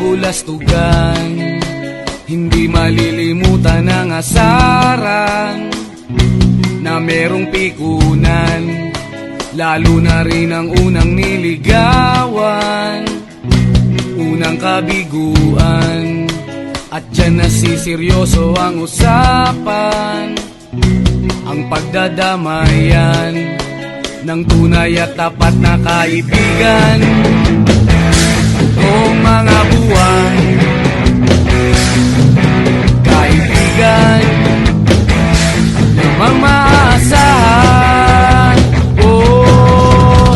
kabulastugan, hindi malilimutan ang asaran na merong pikunan, lalo na rin ang unang niligawan, unang kabiguan. At dyan nasiseryoso ang usapan, ang pagdadamayan ng tunay at tapat na kaibigan. Kung mga buwan, kaibigan, namang maaasahan. Oh,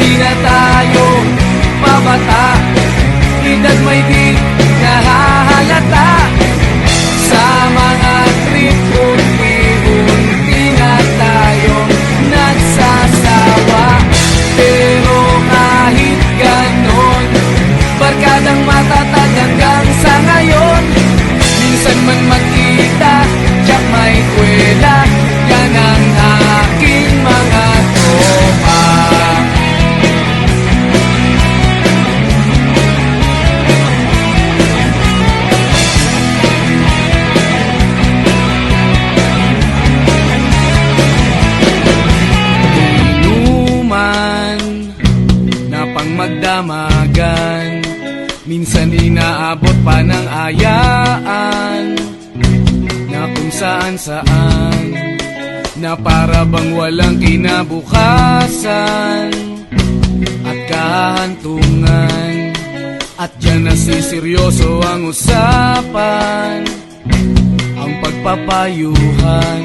di na tayo pabata, edad may di nahahalata. Sa mga trip unti-unti na tayo nagsasawa. Pero kahit ganon, barkadang matatag hanggang sa ngayon. Minsan man magkita, tiyak may kwela, yan ang aking mga tropa. Inuman na pang magdamagan, minsan inaabot pa ng ayaan, na kung saan-saan, na para bang walang kinabukasan at kahantungan. At dyan nasiseryoso ang usapan, ang pagpapayuhan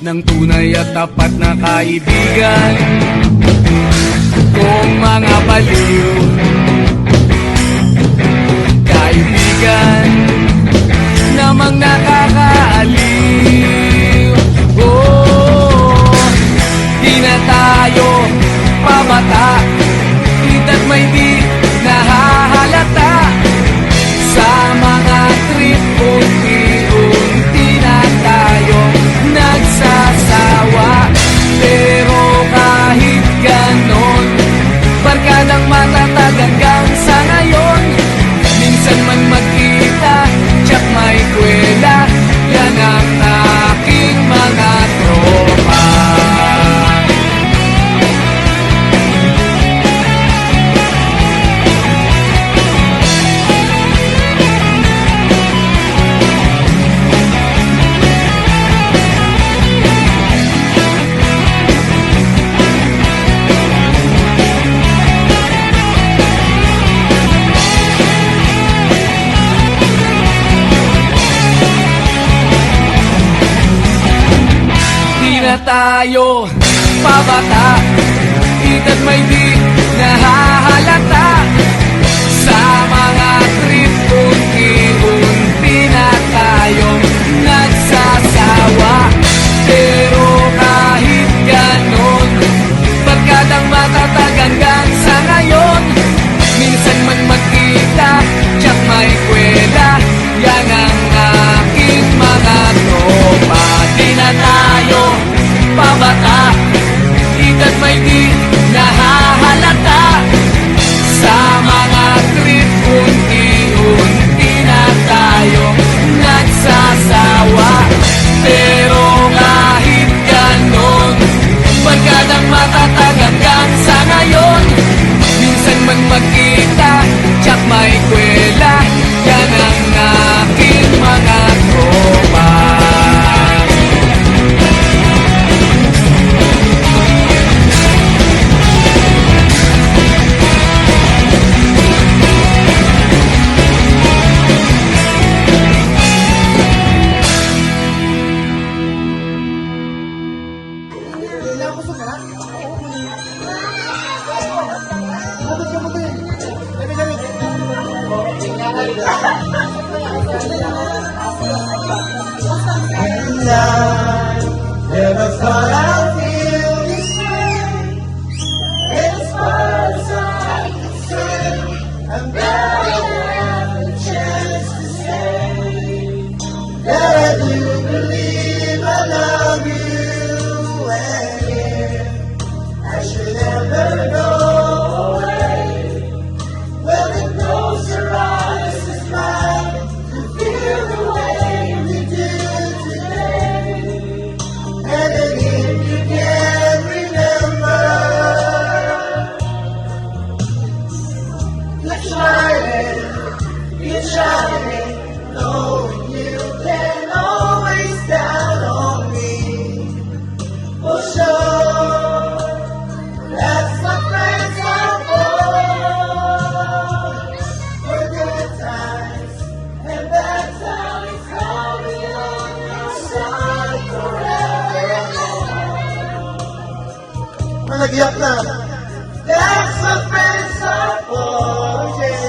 ng tunay at tapat na kaibigan. Kung mga baliw, kaibigan, namang nakakaaliw. Oh, di na tayo pabata, edad may di nahahalata. Sa mga trip unti-unti na tayo nagsasawa. Pero kahit ganon, barkadang matatag hanggang sa ngayon. Minsan man magkita, tiyak may kwela, yan ang aking mga tropa. Na tayo pabata, edad may di nahahalata. Sa mga trip unti-unti na tayong nagsasawa. Pero kahit ganon, barkadang matatag hanggang sa ngayon. Minsan man magkita, tiyak may kwela, yan ang aking mga tropa. Di na tayo pabata, edad may di nahahalata. Sa mga trip unti-unti na tayo nagsasawa. Pero kahit ganon, barkadang matatag hanggang sa ngayon. Minsan man magkita, tiyak may kwela, yan ang aking mga tropa. Never thought I'd feel this way. As far as I can say, I'm glad I have the chance to say that I do believe I love you, and if I should ever go away, well, then close your eyes. Nag-iyak na. That's what friends are for, yeah.